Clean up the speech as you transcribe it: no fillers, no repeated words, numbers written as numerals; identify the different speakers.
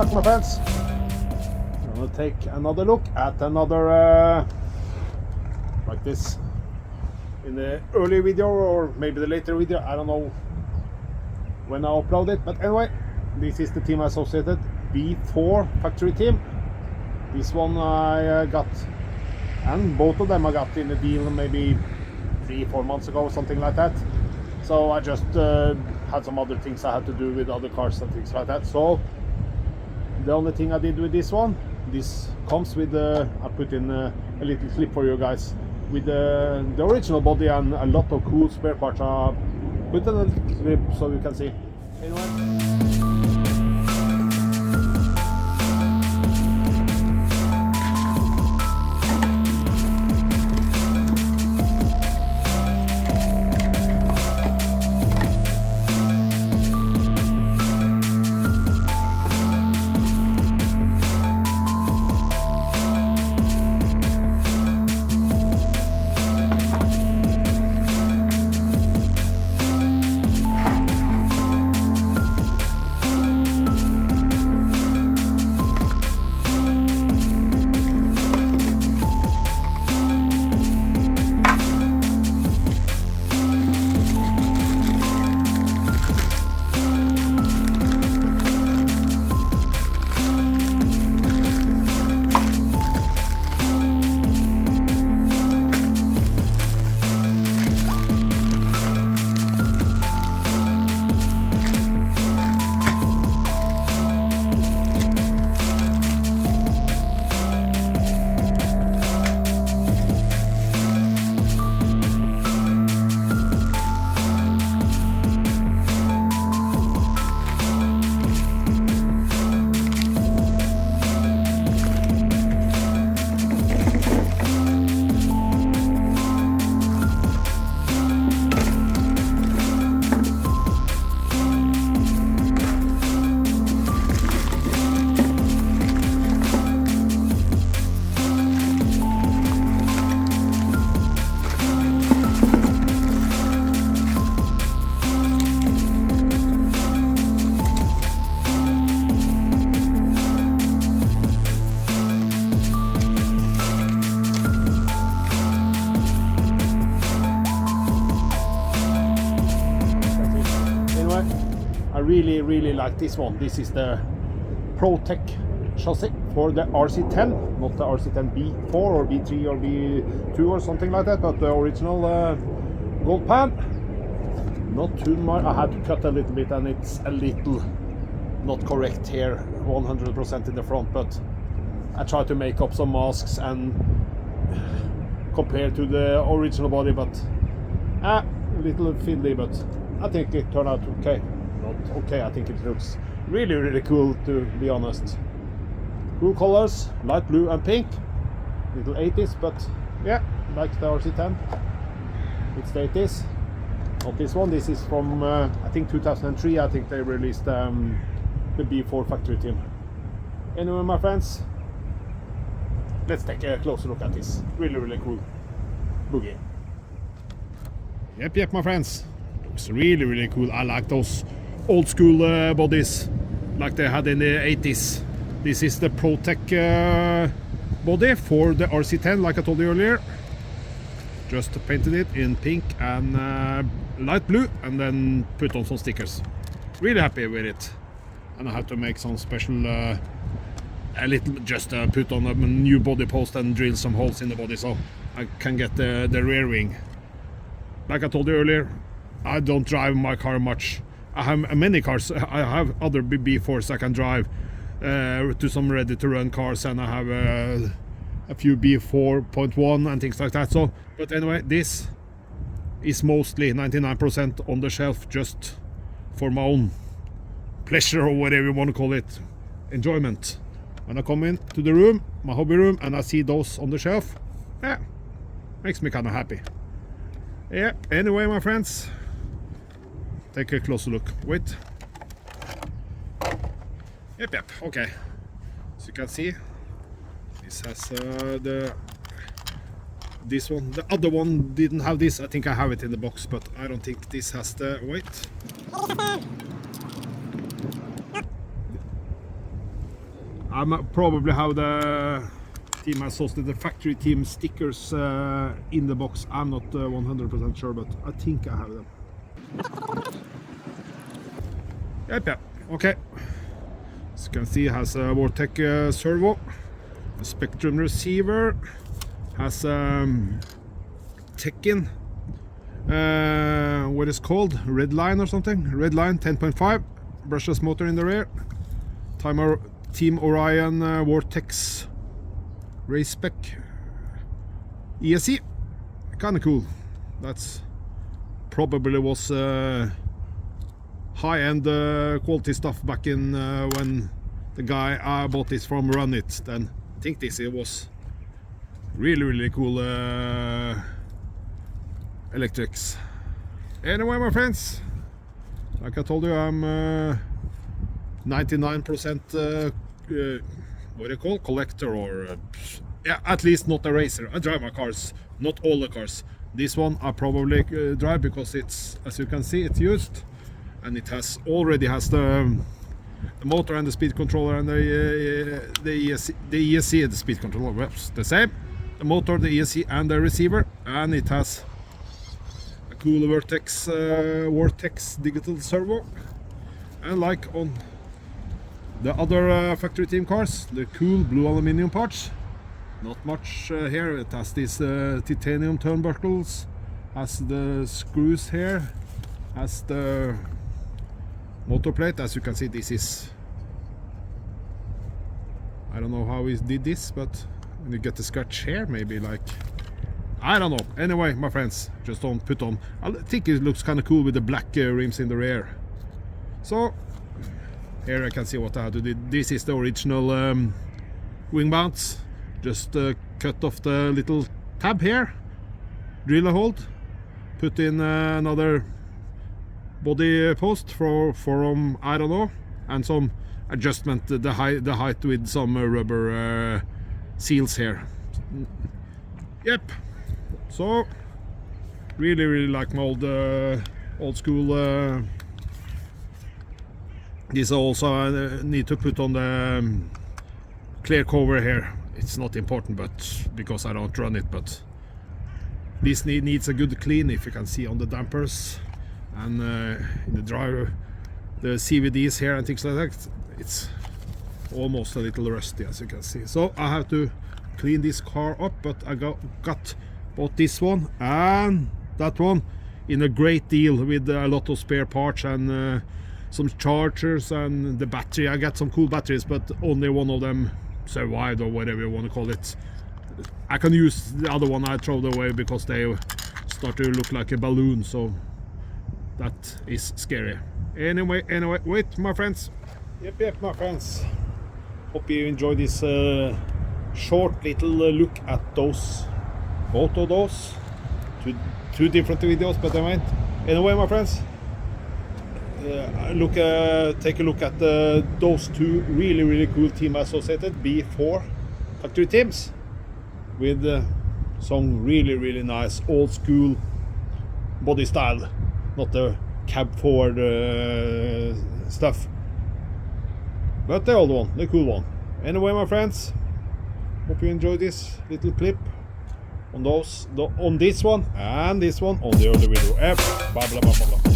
Speaker 1: back, my friends. I'm gonna take another look at another like this in the early video, or maybe the later video. I don't know when I upload it, but anyway, this is the team associated B4 factory team. This one I got, and both of them I got in a deal maybe 3-4 months ago, something like that. So I just had some other things I had to do with other cars and things like that. So the only thing I did with this one, this comes with I put in a little clip for you guys with the original body and a lot of cool spare parts. I put in a little clip so you can see. Anyway. Really like this one. This is the ProTech chassis for the RC10, not the RC10B4 or B3 or B2 or something like that, but the original gold pan. Not too much. I had to cut a little bit and it's a little not correct here 100% in the front, but I tried to make up some masks and compare to the original body, but a little fiddly, but I think it turned out okay. Not okay, I think it looks really cool, to be honest. Cool colors, light blue and pink, little 80s, but yeah, like the RC10, it's the 80s. Not this one. This is from I think 2003. I think they released the B4 factory team. Anyway, my friends, let's take a closer look at this really cool boogie. Yep, my friends, looks really cool. I like those old school bodies like they had in the 80s. This is the ProTech body for the RC10, like I told you earlier. Just painted it in pink and light blue and then put on some stickers. Really happy with it. And I have to make some special a little, just put on a new body post and drill some holes in the body so I can get the rear wing. Like I told you earlier, I don't drive my car much. I have many cars. I have other B4s I can drive to some ready to run cars, and I have a few B4.1 and things like that. So, but anyway, this is mostly 99% on the shelf just for my own pleasure, or whatever you want to call it, enjoyment. When I come into the room, my hobby room, and I see those on the shelf, yeah, makes me kind of happy. Yeah, anyway, my friends, take a closer look. Wait. Yep, okay. So you can see, this has this one. The other one didn't have this. I think I have it in the box, but I don't think this has the weight. I probably have the team associated, the factory team stickers in the box. I'm not 100% sure, but I think I have them. Yep. Okay. As you can see, it has a Vortec servo, a Spectrum receiver, has Tekken, what is called, Redline or something, Redline 10.5, brushless motor in the rear, Team Orion Vortex race spec, ESC, kind of cool. That's probably was high-end quality stuff back in when the guy I bought this from run it. Then I think this was really cool electrics. Anyway, my friends, like I told you, I'm 99% what do you call, collector, or yeah, at least not a racer. I drive my cars, not all the cars. This one I probably drive because it's, as you can see, it's used, and it already has the motor and the speed controller and the ESC and the speed controller. Well, the same, the motor, the ESC and the receiver, and it has a cool Vortex digital servo. And like on the other factory team cars, the cool blue aluminum parts, not much here. It has these titanium turnbuckles, has the screws here, has the motor plate. As you can see, this is, I don't know how he did this, but when you get the scratch here, maybe like, I don't know. Anyway, my friends, just don't put on. I think it looks kind of cool with the black rims in the rear. So here I can see what I had to do. This is the original wing mounts. Just cut off the little tab here, drill a hole, put in another body post from I don't know, and some adjustment, the height with some rubber seals here. Yep. So really like my old school. This also I need to put on the clear cover here. It's not important, but because I don't run it, but this needs a good clean, if you can see on the dampers and in the driver, the CVDs here and things like that. It's almost a little rusty, as you can see. So I have to clean this car up, but I got both this one and that one in a great deal with a lot of spare parts and some chargers and the battery. I got some cool batteries, but only one of them survived, or whatever you want to call it. I can use the other one I throw away because they start to look like a balloon, so that is scary. Anyway, wait, my friends. Yep, my friends. Hope you enjoy this short little look at those, both of those. Two different videos, but I mean, anyway, my friends. Take a look at those two really cool team associated B4 factory teams with some really nice old school body style, not the cab forward stuff, but the old one, the cool one. Anyway, my friends, hope you enjoyed this little clip on this one and this one on the other video. Blah blah blah blah blah.